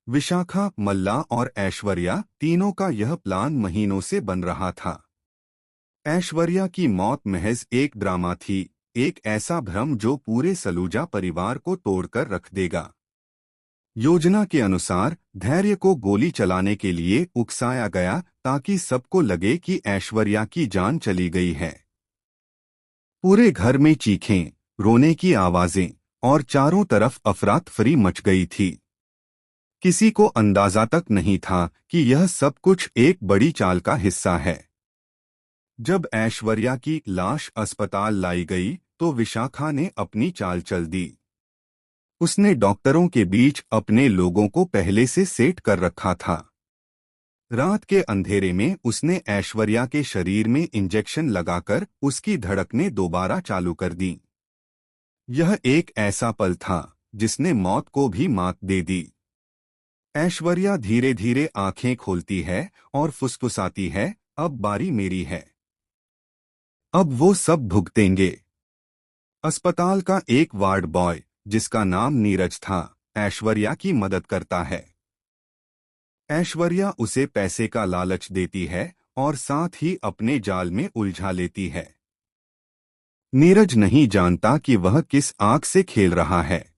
विशाखा, मल्ला और ऐश्वर्या तीनों का यह प्लान महीनों से बन रहा था। ऐश्वर्या की मौत महज एक ड्रामा थी, एक ऐसा भ्रम जो पूरे सलूजा परिवार को तोड़कर रख देगा। योजना के अनुसार धैर्य को गोली चलाने के लिए उकसाया गया ताकि सबको लगे कि ऐश्वर्या की जान चली गई है। पूरे घर में चीखें, रोने की आवाजें और चारों तरफ अफरा-तफरी मच गई थी। किसी को अंदाजा तक नहीं था कि यह सब कुछ एक बड़ी चाल का हिस्सा है। जब ऐश्वर्या की लाश अस्पताल लाई गई तो विशाखा ने अपनी चाल चल दी। उसने डॉक्टरों के बीच अपने लोगों को पहले से सेट कर रखा था। रात के अंधेरे में उसने ऐश्वर्या के शरीर में इंजेक्शन लगाकर उसकी धड़कनें दोबारा चालू कर दी। यह एक ऐसा पल था जिसने मौत को भी मात दे दी। ऐश्वर्या धीरे धीरे आंखें खोलती है और फुसफुसाती है, अब बारी मेरी है। अब वो सब भुगतेंगे। अस्पताल का एक वार्ड बॉय, जिसका नाम नीरज था, ऐश्वर्या की मदद करता है। ऐश्वर्या उसे पैसे का लालच देती है और साथ ही अपने जाल में उलझा लेती है। नीरज नहीं जानता कि वह किस आग से खेल रहा है।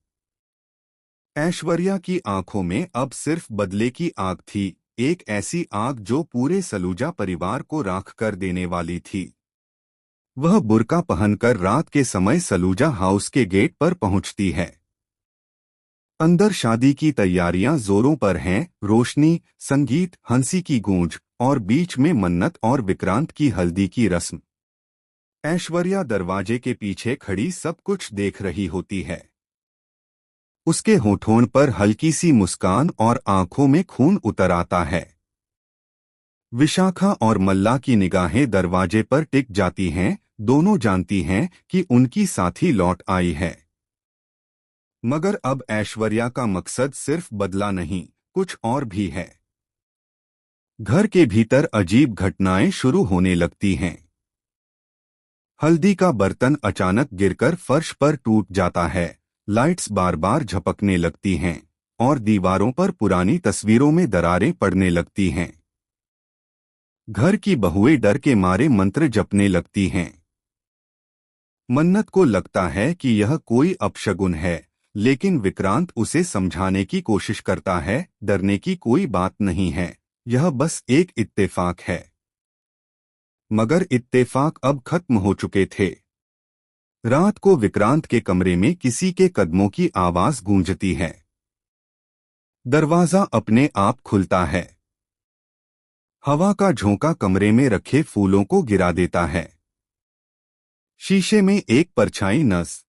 ऐश्वर्या की आंखों में अब सिर्फ बदले की आग थी, एक ऐसी आग जो पूरे सलूजा परिवार को राख कर देने वाली थी। वह बुर्का पहनकर रात के समय सलूजा हाउस के गेट पर पहुंचती है। अंदर शादी की तैयारियां जोरों पर हैं, रोशनी, संगीत, हंसी की गूंज और बीच में मन्नत और विक्रांत की हल्दी की रस्म। ऐश्वर्या दरवाजे के पीछे खड़ी सब कुछ देख रही होती है। उसके होठों पर हल्की सी मुस्कान और आंखों में खून उतर आता है। विशाखा और मल्ला की निगाहें दरवाजे पर टिक जाती हैं, दोनों जानती हैं कि उनकी साथी लौट आई है। मगर अब ऐश्वर्या का मकसद सिर्फ बदला नहीं, कुछ और भी है। घर के भीतर अजीब घटनाएं शुरू होने लगती हैं। हल्दी का बर्तन अचानक गिरकर फर्श पर टूट जाता है, लाइट्स बार बार झपकने लगती हैं और दीवारों पर पुरानी तस्वीरों में दरारें पड़ने लगती हैं। घर की बहुएं डर के मारे मंत्र जपने लगती हैं। मन्नत को लगता है कि यह कोई अपशगुन है, लेकिन विक्रांत उसे समझाने की कोशिश करता है, डरने की कोई बात नहीं है, यह बस एक इत्तेफाक है। मगर इत्तेफाक अब खत्म हो चुके थे। रात को विक्रांत के कमरे में किसी के कदमों की आवाज गूंजती है। दरवाजा अपने आप खुलता है। हवा का झोंका कमरे में रखे फूलों को गिरा देता है। शीशे में एक परछाई नस